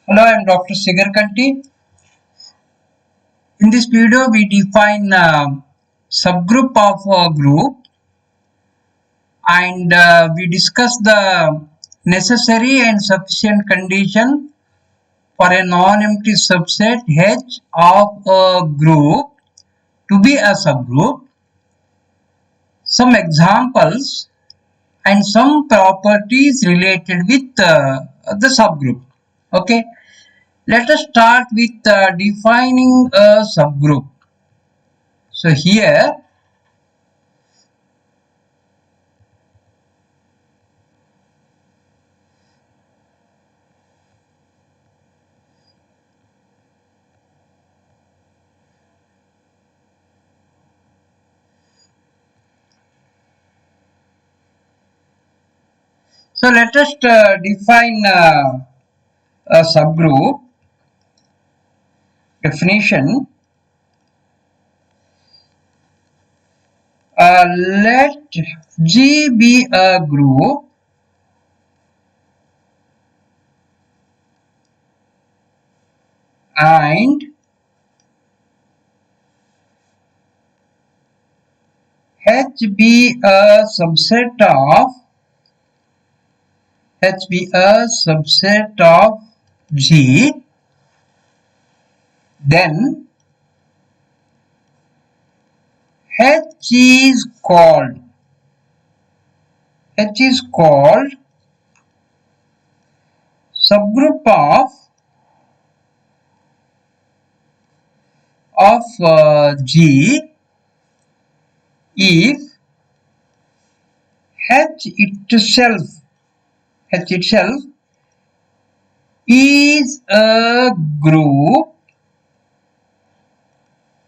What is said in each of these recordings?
Hello, I am Dr. Sigar Kanti. In this video, we define subgroup of a group and we discuss the necessary and sufficient condition for a non-empty subset H of a group to be a subgroup, some examples and some properties related with the subgroup. Okay, let us start with defining a subgroup. So here So let us define a subgroup definition. Let G be a group and H be a subset of G. Then H is called subgroup of G if H itself is a group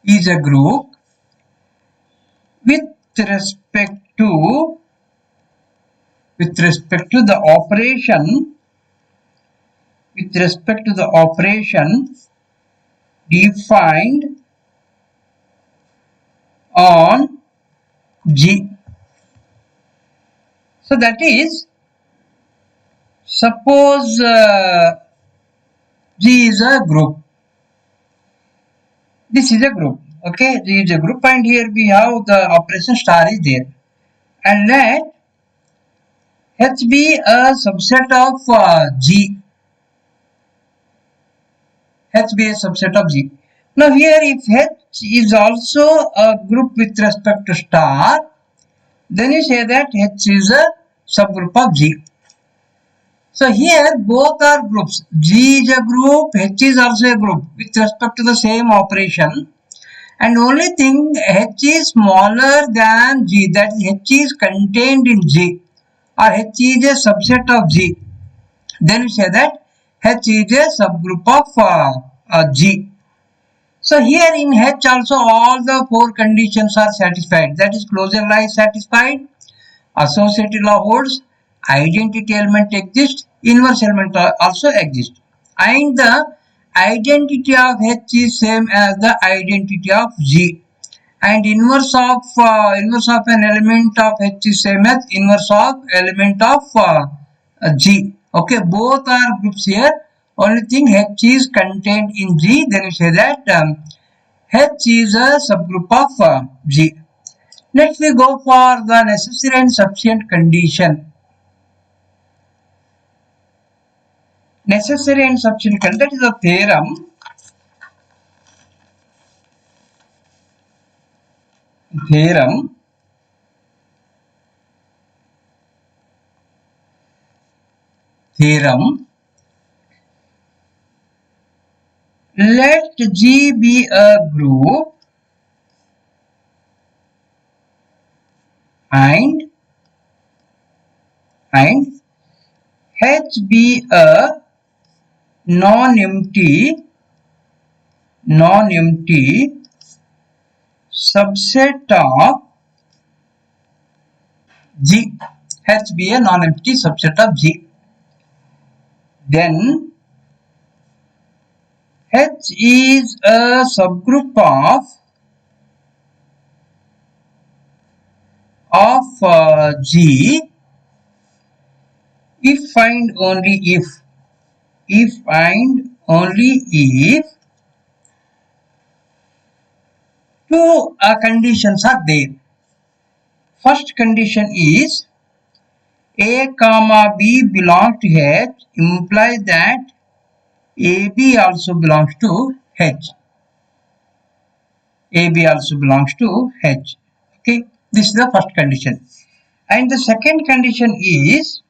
with respect to the operation defined on G. So that is, suppose G is a group. This is a group. Okay, G is a group, and here we have the operation star is there. And let H be a subset of G. H be a subset of G. Now here, if H is also a group with respect to star, then you say that H is a subgroup of G. So here both are groups. G is a group, H is also a group with respect to the same operation. And only thing, H is smaller than G, that H is contained in G, or H is a subset of G. Then we say that H is a subgroup of G. So here in H also all the four conditions are satisfied. That is, closure law is satisfied, associative law holds, identity element exists, inverse element also exists, and the identity of H is same as the identity of G, and inverse of an element of H is same as inverse of element of G. Okay, both are groups here. Only thing, H is contained in G. Then we say that H is a subgroup of G. Next we go for the necessary and sufficient condition. Necessary and sufficient condition, that is a theorem. Let G be a group and H be a non-empty subset of G. H be a non-empty subset of G. Then H is a subgroup of G if and only if if and only if two conditions are there. First condition is A comma B belongs to H implies that AB also belongs to H. AB also belongs to H. Okay, this is the first condition. And the second condition is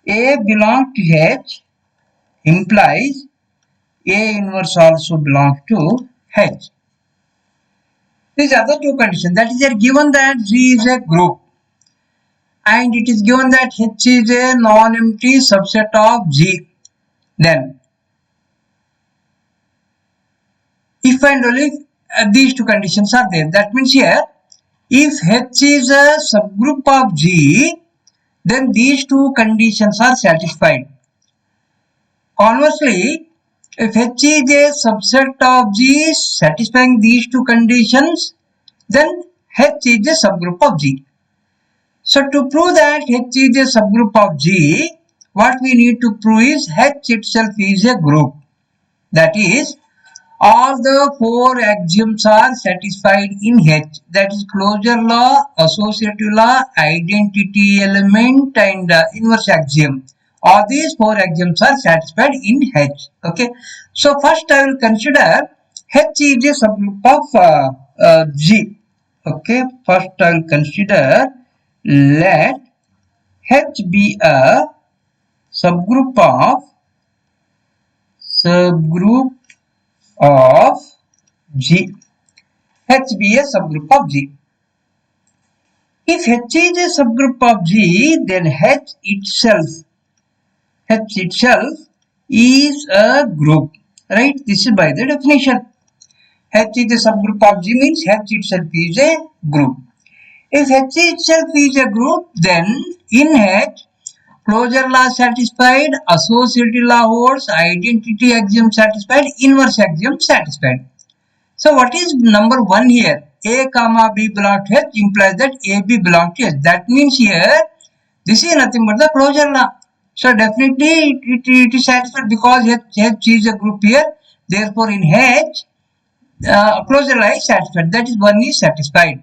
A belongs to H implies A inverse also belongs to H. These are the two conditions. That is, they are given that G is a group and it is given that H is a non-empty subset of G. Then, if and only if these two conditions are there, that means here, if H is a subgroup of G, then these two conditions are satisfied. Conversely, if H is a subset of G satisfying these two conditions, then H is a subgroup of G. So to prove that H is a subgroup of G, what we need to prove is H itself is a group. That is, all the four axioms are satisfied in H. That is closure law, associative law, identity element and inverse axiom. All these four axioms are satisfied in H. Okay. So first I will consider H is a subgroup of G. Okay. First I will consider, let H be a subgroup of G. H be a subgroup of G. If H is a subgroup of G, then H itself is a group. Right? This is by the definition. H is a subgroup of G means H itself is a group. If H itself is a group, then in H, closure law satisfied, associative law holds, identity axiom satisfied, inverse axiom satisfied. So what is number 1 here? A comma B belongs to H implies that AB belongs to H. That means here, this is nothing but the closure law. So definitely it is satisfied because H is a group here. Therefore in H, closure law is satisfied. That is 1 is satisfied.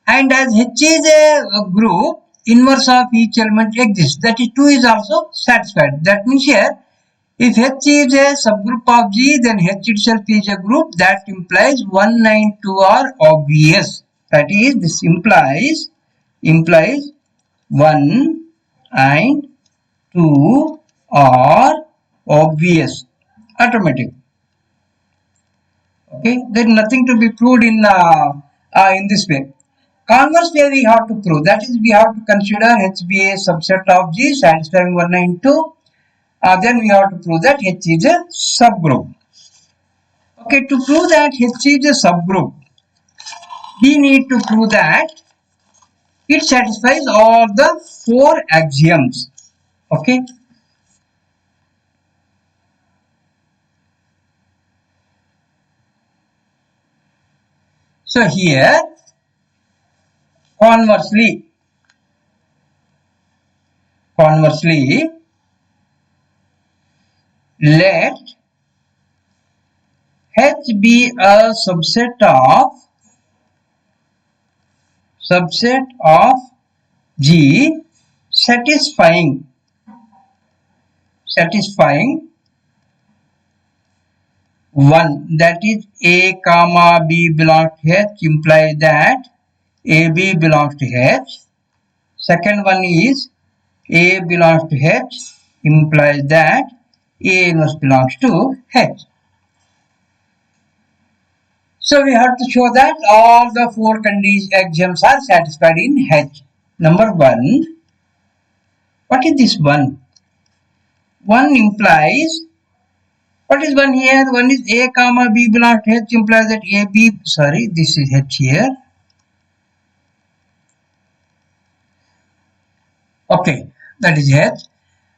And as H is a group, inverse of each element exists. That is 2 is also satisfied. That means here, if H is a subgroup of G, then H itself is a group. That implies 1 and 2 are obvious. That is, this implies 1 and 2 are obvious. Automatic. Okay, there is nothing to be proved in this way. Converse way we have to prove, that is, we have to consider H be a subset of G satisfying 1 and 2. Then we have to prove that H is a subgroup. Okay, to prove that H is a subgroup, we need to prove that it satisfies all the 4 axioms. Okay. So here, conversely, let H be a subset of G satisfying 1, that is A comma B belongs to H implies that AB belongs to H. Second one is A belongs to H implies that A inverse belongs to H. So we have to show that all the 4 axioms are satisfied in H. Number 1. What is this 1? 1 implies, what is 1 here? 1 is A comma B belongs to H implies that AB, sorry, this is H here. Okay, that is H.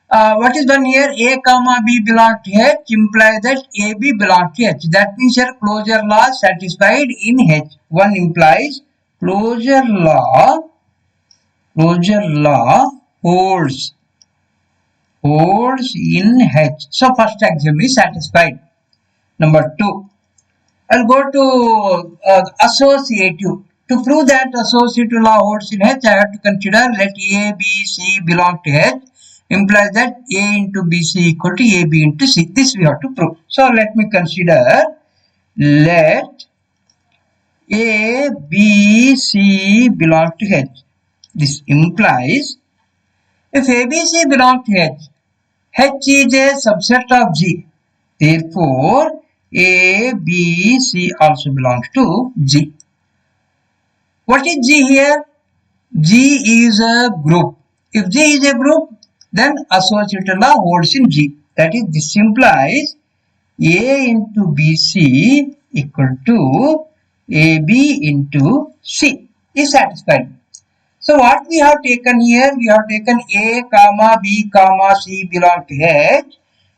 What is 1 here? A comma B belongs to H implies that AB belongs to H. That means here closure law satisfied in H. 1 implies closure law holds. holds in H. So first axiom is satisfied. Number 2. I'll go to associative. To prove that associative law holds in H, I have to consider let A, B, C belong to H implies that A into BC equal to AB into C. This we have to prove. So let me consider let A, B, C belong to H. This implies if A, B, C belong to H, H is a subset of G. Therefore, A, B, C also belongs to G. What is G here? G is a group. If G is a group, then associative law holds in G. That is, this implies A into BC equal to AB into C is satisfied. So what we have taken here? We have taken A, comma, B, comma, C belong to H,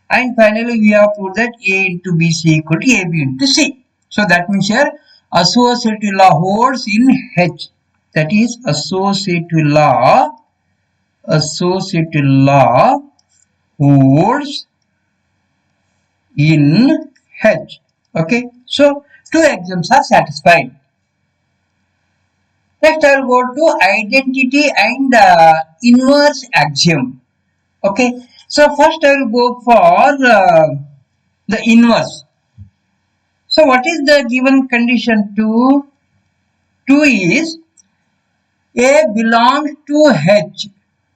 and finally we have proved that A into BC equal to AB into C. So that means here associative law holds in H. That is associative law holds in H. Okay, so two axioms are satisfied. Next, I will go to identity and inverse axiom. Okay, so first I will go for the inverse. So what is the given condition? 2 is A belongs to H.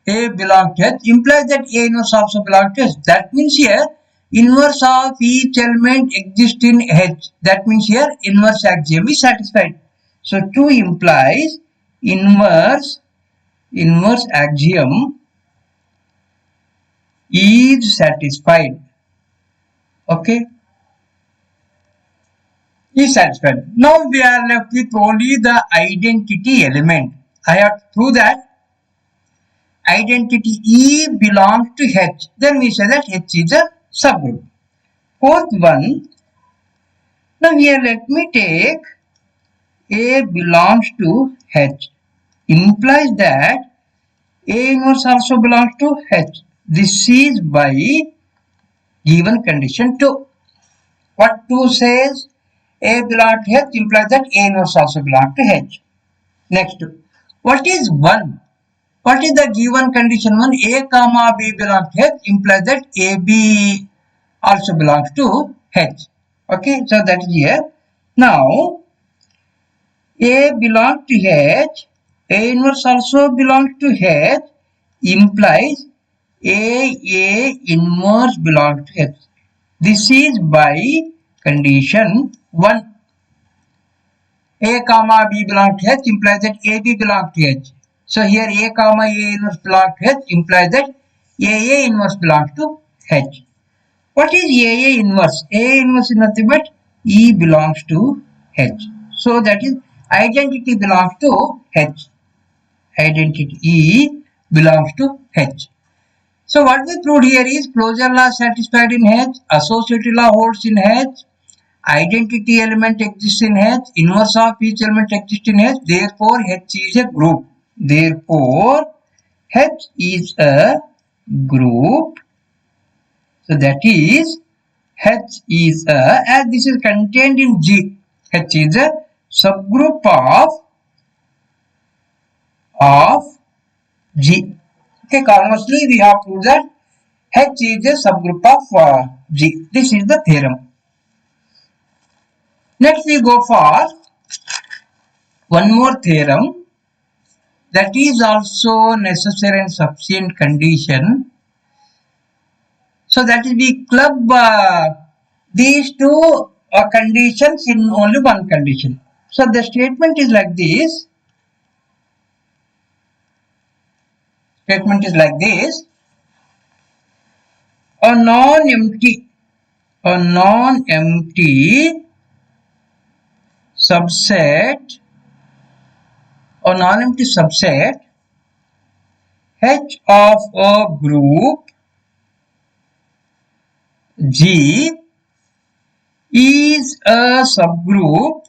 A belongs to H implies that A inverse also belongs to H. That means here inverse of each element exists in H. That means here inverse axiom is satisfied. So 2 implies inverse axiom is satisfied. Okay, is satisfied. Now we are left with only the identity element. I have to prove that identity E belongs to H. Then we say that H is a subgroup. Fourth one. Now here let me take A belongs to H. Implies that A inverse also belongs to H. This is by given condition 2. What 2 says? A belongs to H implies that A inverse also belongs to H. Next, what is 1? What is the given condition 1? A comma B belongs to H implies that AB also belongs to H. Okay, so that is here. Now, A belongs to H, A inverse also belongs to H implies A inverse belongs to H. This is by condition 1. A comma B belongs to H implies that AB belongs to H. So here A comma A inverse belongs to H implies that AA inverse belongs to H. What is AA inverse? AA inverse is nothing but E belongs to H. So that is identity belongs to H. Identity E belongs to H. So what we proved here is closure law satisfied in H, associative law holds in H, identity element exists in H, inverse of each element exists in H, therefore H is a group. Therefore H is a group. So that is H is a, as this is contained in G, H is a subgroup of G. Okay, conversely we have proved that H is a subgroup of G. This is the theorem. Next we go for one more theorem that is also necessary and sufficient condition. So that is we club these two conditions in only one condition. So the statement is like this. Statement is like this. A non-empty subset H of a group G is a subgroup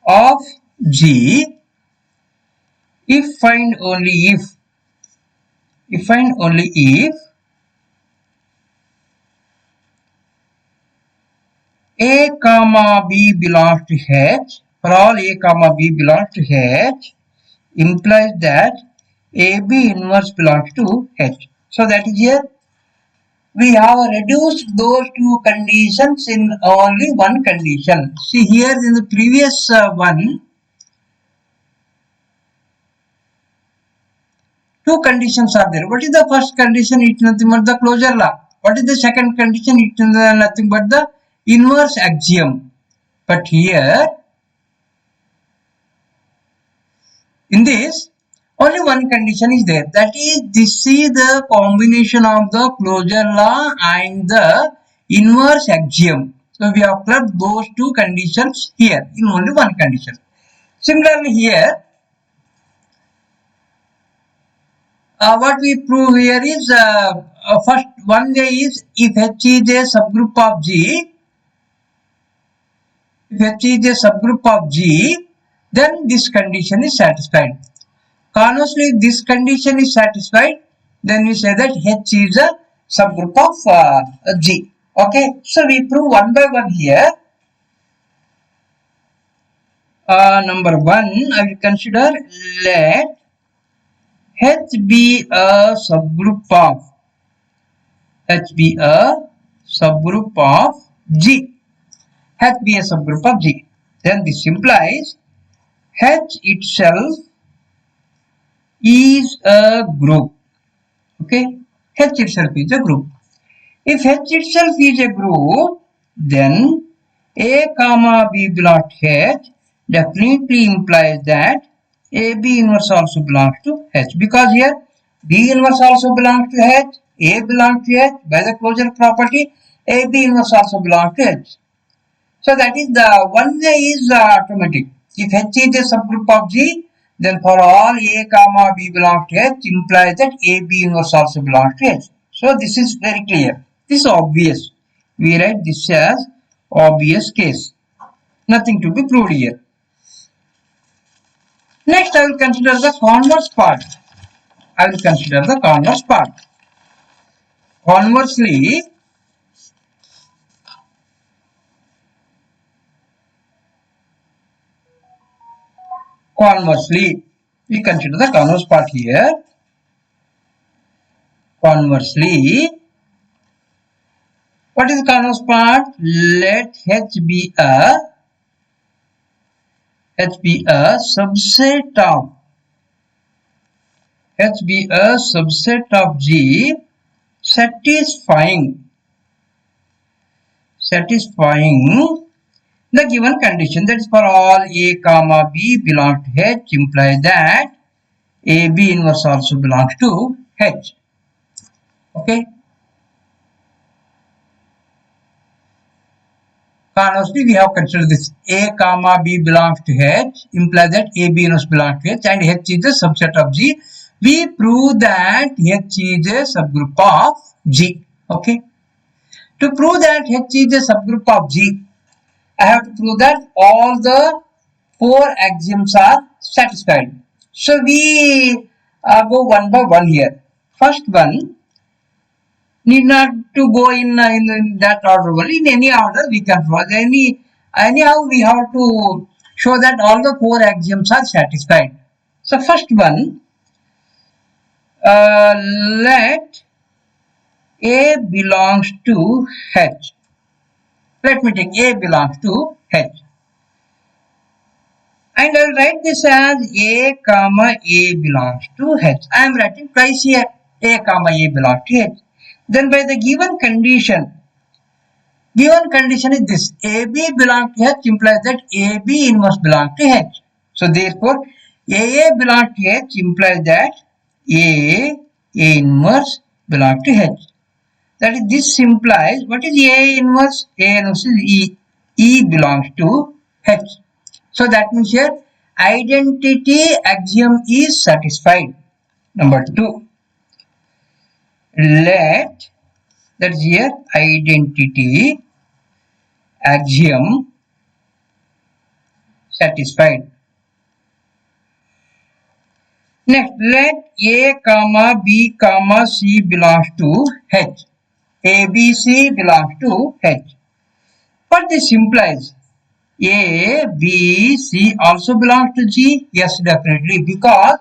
of G if find only if find only if A comma B belongs to H, for all A comma B belongs to H, implies that AB inverse belongs to H. So that is here we have reduced those two conditions in only one condition. See here in the previous one, two conditions are there. What is the first condition? It's nothing but the closure law. What is the second condition? It's nothing but the inverse axiom. But here, in this, only one condition is there. That is, this is the combination of the closure law and the inverse axiom. So we have clubbed those two conditions here in only one condition. Similarly here, what we prove here is first one way is if H is a subgroup of G, then this condition is satisfied. Conversely, if this condition is satisfied, then we say that H is a subgroup of G. Okay, so we prove one by one here. Number one, I will consider let H be a subgroup of G. H be a subgroup of G. Then this implies H itself is a group. Okay, H itself is a group. If H itself is a group, then A comma B belongs to H definitely implies that AB inverse also belongs to H, because here B inverse also belongs to H, A belongs to H by the closure property, AB inverse also belongs to H. So that is the one way is automatic. If H is a subgroup of G, then for all A comma B belongs to H implies that AB inverse also belongs to H. So this is very clear. This is obvious. We write this as obvious case. Nothing to be proved here. Next, I will consider the converse part. Conversely, we consider the converse part here. Conversely, what is the converse part? Let H be a subset of G satisfying the given condition, that is for all A comma B belongs to H implies that AB inverse also belongs to H. Okay. Conversely, we have considered this A comma B belongs to H implies that AB inverse belongs to H and H is a subset of G. We prove that H is a subgroup of G. Okay. To prove that H is a subgroup of G, I have to prove that all the four axioms are satisfied. So we go one by one here. First one, need not to go in that order only. In any order we can follow. Anyhow we have to show that all the four axioms are satisfied. So first one, let A belongs to H. Let me take A belongs to H. And I will write this as A comma A belongs to H. I am writing twice here. A comma A belongs to H. Then by the given condition is this. AB belongs to H implies that AB inverse belongs to H. So therefore, AA belongs to H implies that A inverse belongs to H. That is, this implies, what is A inverse? A inverse is E. E belongs to H. So that means here identity axiom is satisfied. Number 2, let, that is here identity axiom satisfied. Next, let A comma B comma C belongs to H. A, B, C belongs to H. What this implies? A, B, C also belongs to G? Yes, definitely, because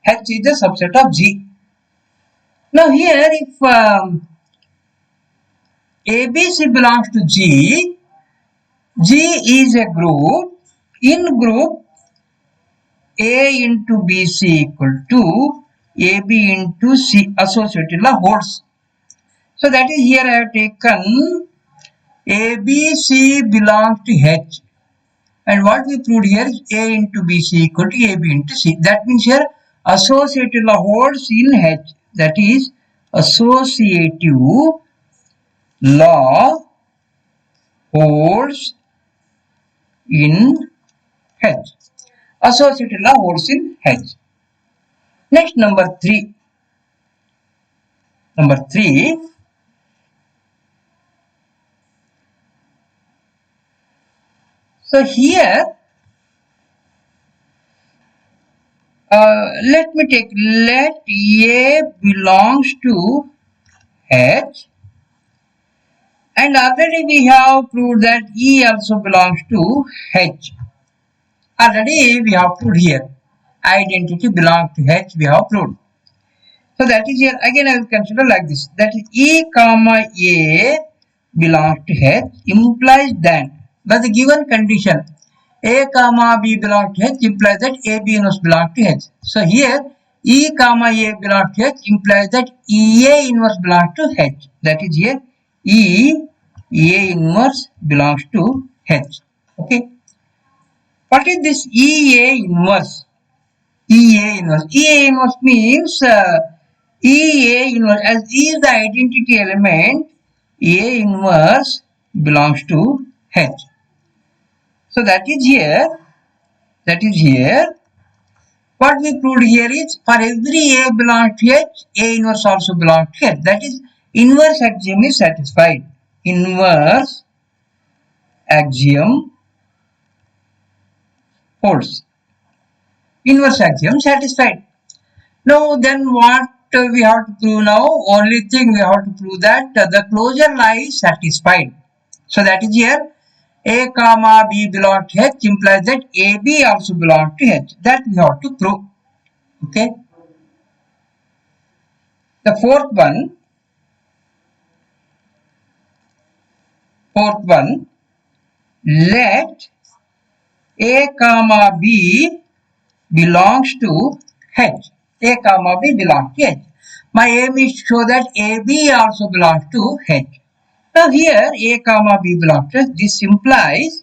H is a subset of G. Now here, if A, B, C belongs to G, G is a group. In group, A into BC equal to AB into C associated holds. So that is here I have taken ABC belongs to H. And what we proved here is A into BC equal to AB into C. That means here associative law holds in H. That is associative law holds in H. Associative law holds in H. Next, number 3. Number 3. So here, let me take let A belongs to H, and already we have proved that E also belongs to H. Already we have proved here. Identity belongs to H, we have proved. So that is here. Again, I will consider like this. That is E comma A belongs to H implies that by the given condition A comma B belongs to H implies that AB inverse belongs to H. So here E comma A belongs to H implies that EA inverse belongs to H. That is here EA inverse belongs to H. Okay. What is this EA inverse? EA inverse. EA inverse means EA inverse, as E is the identity element, A inverse belongs to H. So that is here. What we proved here is for every A belongs to H, A inverse also belongs to H. That is inverse axiom is satisfied. Inverse axiom holds. Inverse axiom satisfied. Now then what we have to prove now? Only thing we have to prove that the closure lie is satisfied. So that is here A comma B belongs to H implies that AB also belongs to H. That we have to prove. Okay. The fourth one, let A comma B belongs to H. A comma B belongs to H. My aim is to show that AB also belongs to H. Now here A comma B belongs to H. This implies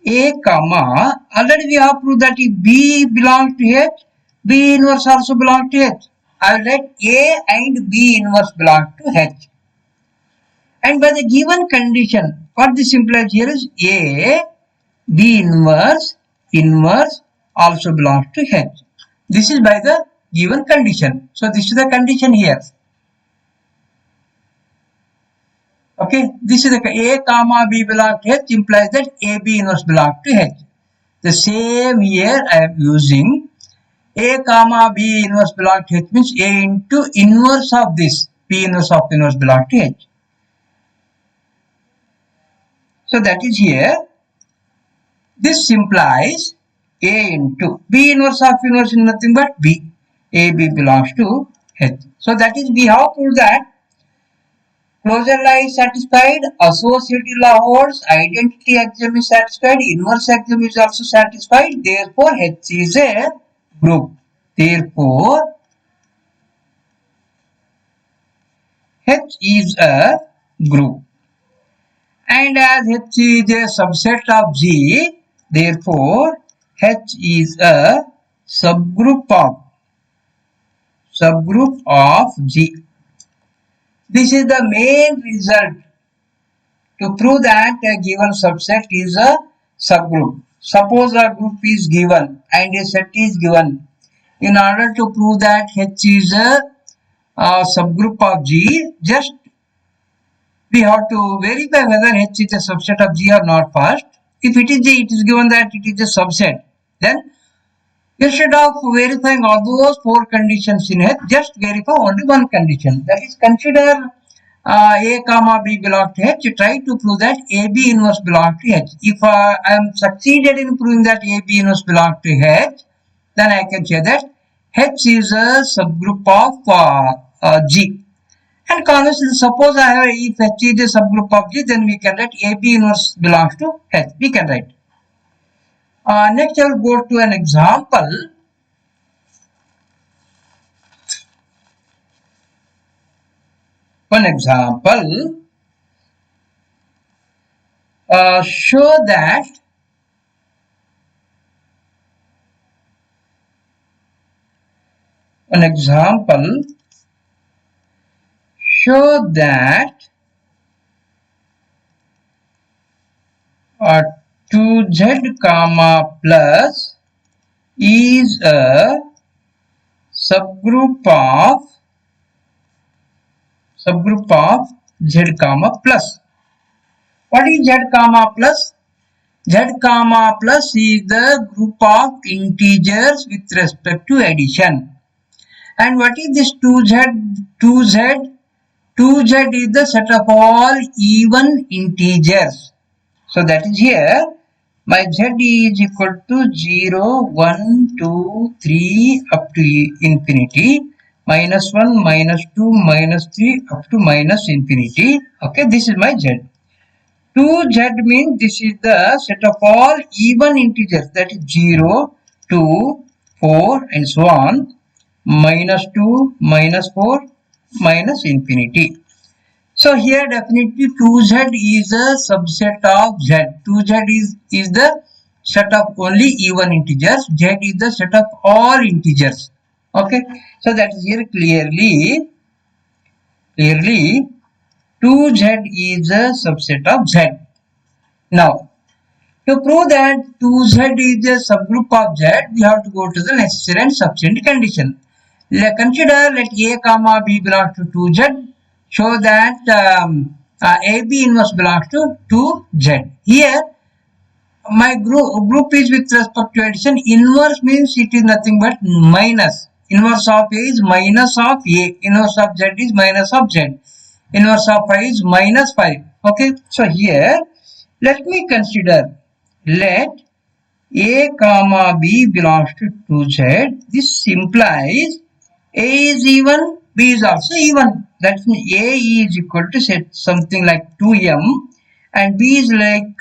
A comma, already we have proved that if B belongs to H, B inverse also belongs to H. I will let A and B inverse belong to H. And by the given condition, what this implies here is A, B inverse also belongs to H. This is by the given condition. So this is the condition here. Okay, this is the A comma B belongs to H implies that AB inverse belongs to H. The same here I am using A comma B inverse belongs to H means A into inverse of this B inverse of inverse belongs to H. So that is here. This implies A into B inverse of inverse is nothing but B. AB belongs to H. So that is we have proved that closure law is satisfied, associative law holds, identity axiom is satisfied, inverse axiom is also satisfied. Therefore, H is a group. Therefore, H is a group. And as H is a subset of G, therefore, H is a subgroup of G. This is the main result to prove that a given subset is a subgroup. Suppose a group is given and a set is given. In order to prove that H is a subgroup of G, just we have to verify whether H is a subset of G or not first. If it is given that it is a subset, then Instead of verifying all those four conditions in H, just verify only one condition. That is, consider A comma B belongs to H. Try to prove that AB inverse belongs to H. If I am succeeded in proving that AB inverse belongs to H, then I can say that H is a subgroup of G. And conversely, suppose I have if H is a subgroup of G, then we can write AB inverse belongs to H. We can write. Next, I will go to an example. One example, show that an example show that 2z comma plus is a subgroup of z comma plus. What is z comma plus? Z comma plus is the group of integers with respect to addition. And what is this 2z? 2z? 2z is the set of all even integers. So that is here my z is equal to 0, 1, 2, 3 up to infinity, minus 1, minus 2, minus 3 up to minus infinity. Okay, this is my z. 2z means this is the set of all even integers, that is 0, 2, 4 and so on, minus 2, minus 4, minus infinity. So here definitely 2z is a subset of z. 2z is the set of only even integers. Z is the set of all integers. Okay. So that is here clearly 2z is a subset of z. Now, to prove that 2z is a subgroup of z, we have to go to the necessary and sufficient condition. Consider let A comma B belongs to 2z. Show that AB inverse belongs to 2z. Here, my group is with respect to addition. Inverse means it is nothing but minus. Inverse of A is minus of A. Inverse of Z is minus of Z. Inverse of 5 is minus 5. Okay. So here, let me consider. Let A comma B belongs to 2Z. This implies A is even, B is also even. That means A is equal to say something like 2m and B is like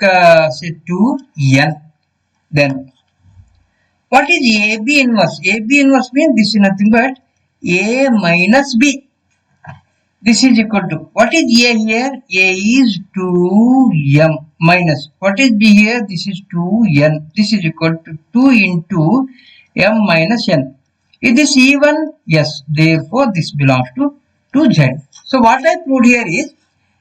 say 2n. Then what is AB inverse? AB inverse means this is nothing but A minus B. This is equal to, what is A here? A is 2m minus, what is B here? This is 2n. This is equal to 2 into m minus n. Is this even? Yes. Therefore, this belongs to 2z. So, what I proved here is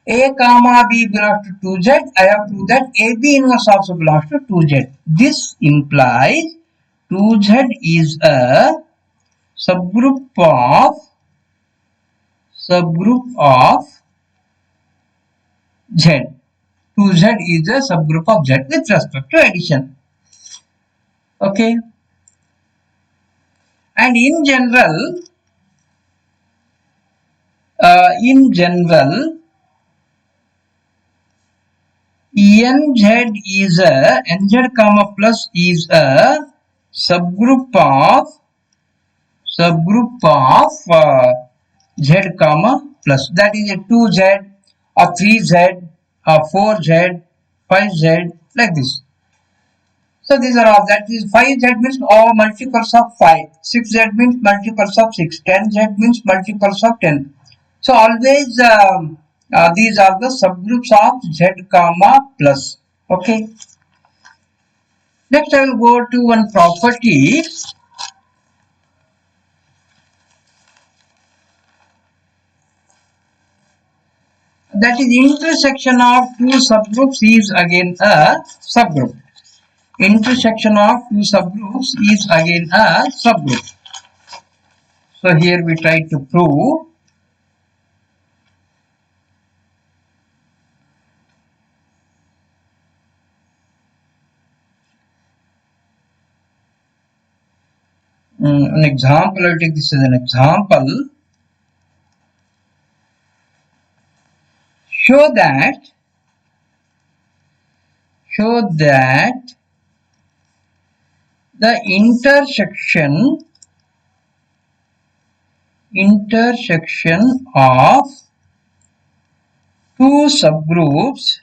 A comma B belongs to 2z. I have proved that AB inverse also belongs to 2z. This implies 2z is a subgroup of Z. 2Z is a subgroup of Z with respect to addition. Okay. And in general, NZ is a NZ comma plus is a subgroup of Z comma plus. That is a 2Z or 3Z or 4Z, 5Z like this. So these are all, that is 5z means all multiples of 5, 6z means multiples of 6, 10z means multiples of 10. So always these are the subgroups of z comma plus. Okay. Next I will go to one property. That is intersection of two subgroups is again a subgroup. Intersection of two subgroups is again a subgroup. So here we try to prove. An example, I'll take this as an example. Show that the intersection of two subgroups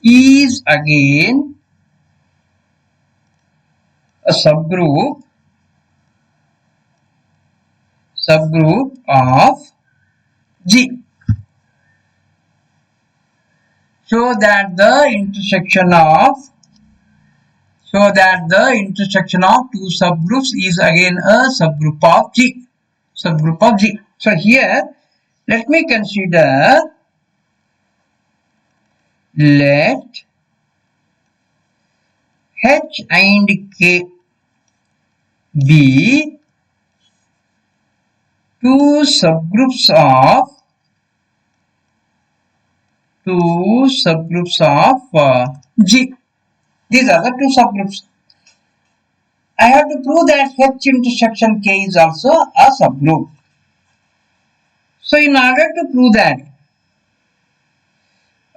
is again a subgroup of G. Show that the intersection of two subgroups is again a subgroup of G. So here, let me consider, let H and K be two subgroups of G. These are the two subgroups. I have to prove that H intersection K is also a subgroup. So in order to prove that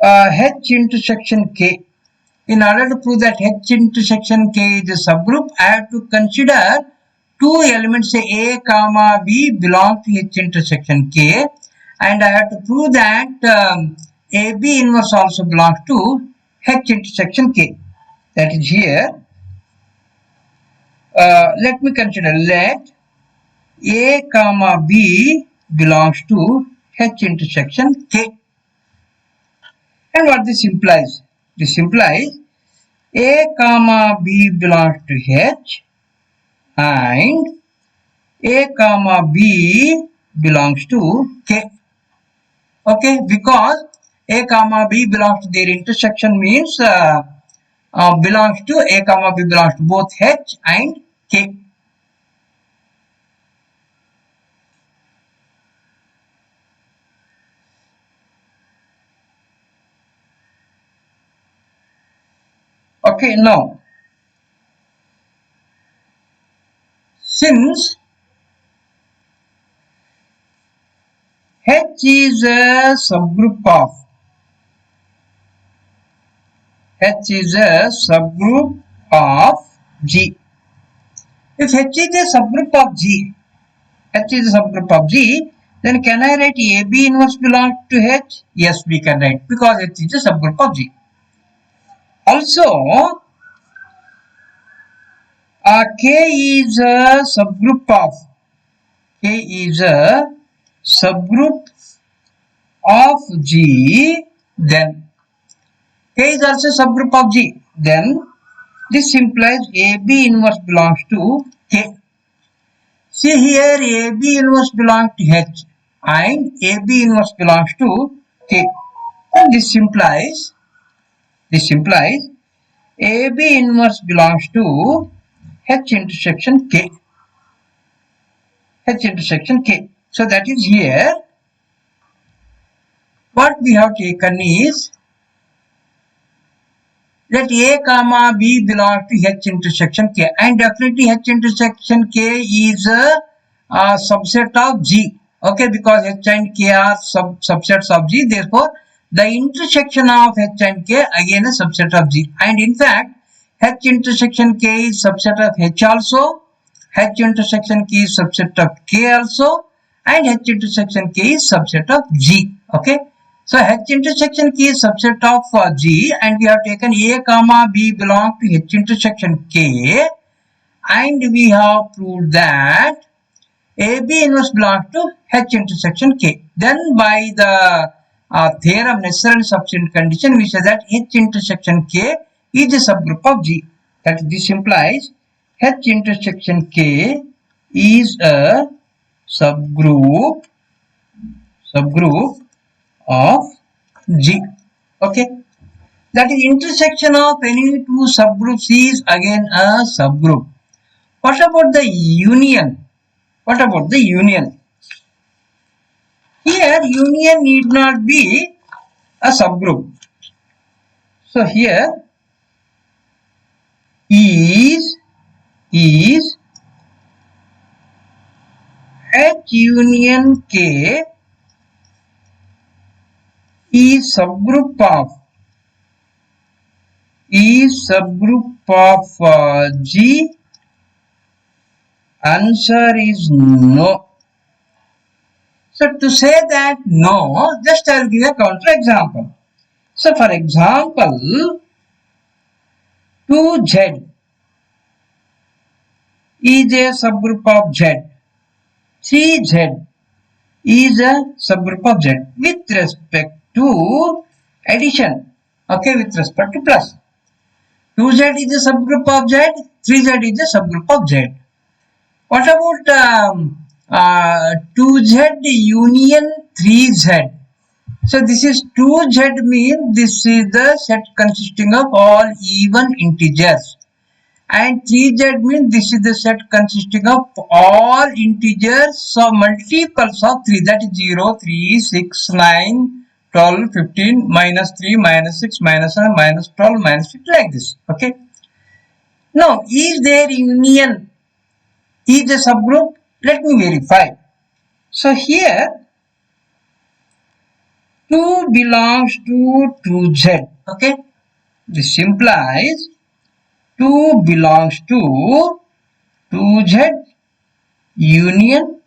H intersection K is a subgroup, I have to consider two elements, say A comma B belong to H intersection K, and I have to prove that AB inverse also belongs to H intersection K. That is here. Let me consider, let A comma B belongs to H intersection K. And what this implies? This implies A comma B belongs to H and A comma B belongs to K. Okay, because A comma B belongs to their intersection means belongs to A comma B belongs to both H and K. Okay, now since H is a subgroup of G. If H is a subgroup of G, then can I write AB inverse belongs to H? Yes, we can write, because H is a subgroup of G. Also, K is a subgroup of G, then K is also a subgroup of G, then this implies AB inverse belongs to K. See here, AB inverse belongs to H and AB inverse belongs to K. And this implies AB inverse belongs to H intersection K. So that is here. What we have taken is, let A comma B belongs to H intersection K, and definitely H intersection K is a subset of G. Okay, because H and K are subsets of G, therefore the intersection of H and K again a subset of G. And in fact, H intersection K is subset of H also, H intersection K is subset of K also, and H intersection K is subset of G. Okay. So H intersection K is subset of G, and we have taken A comma B belong to H intersection K, and we have proved that AB inverse belongs to H intersection K. Then by the theorem necessary and sufficient condition, we say that H intersection K is a subgroup of G. That this implies H intersection K is a subgroup of G. Okay, that is intersection of any two subgroups is again a subgroup. What about the union? Here union need not be a subgroup. So here is is H union K is subgroup of G? Answer is no. So to say that no, just I'll give a counter example. So for example, 2Z is a subgroup of Z. 3Z is a subgroup of Z with respect to addition. Okay, with respect to plus. 2Z is a subgroup of Z, 3Z is a subgroup of Z. What about 2Z union 3Z? So this is 2Z means this is the set consisting of all even integers. And 3Z means this is the set consisting of all integers, so multiples of 3, that is 0, 3, 6, 9, 12, 15, minus 3, minus 6, minus 7, minus 12, minus 15, like this. Okay. Now, is there union? Is a subgroup? Let me verify. So here 2 belongs to 2Z. Okay. This implies 2 belongs to 2Z union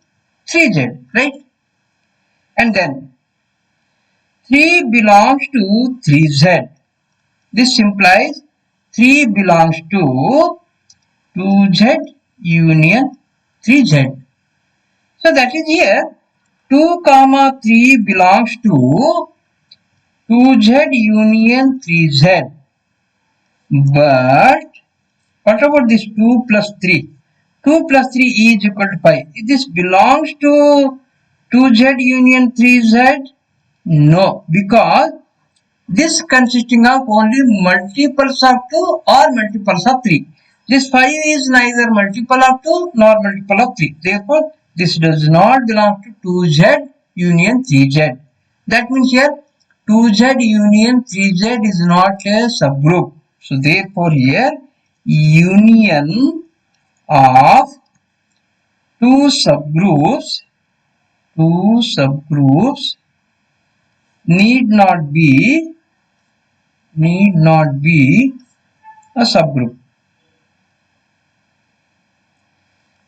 3Z, right? And then 3 belongs to 3Z. This implies 3 belongs to 2Z union 3Z. So that is here 2 comma 3 belongs to 2Z union 3Z. But what about this 2 plus 3? 2 plus 3 is equal to 5. This belongs to 2Z union 3Z? No, because this consisting of only multiples of 2 or multiples of 3. This 5 is neither multiple of 2 nor multiple of 3. Therefore, this does not belong to 2Z union 3Z. That means here 2Z union 3Z is not a subgroup. So therefore here union of two subgroups need not be a subgroup.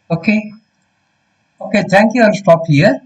Okay, thank you. I'll stop here.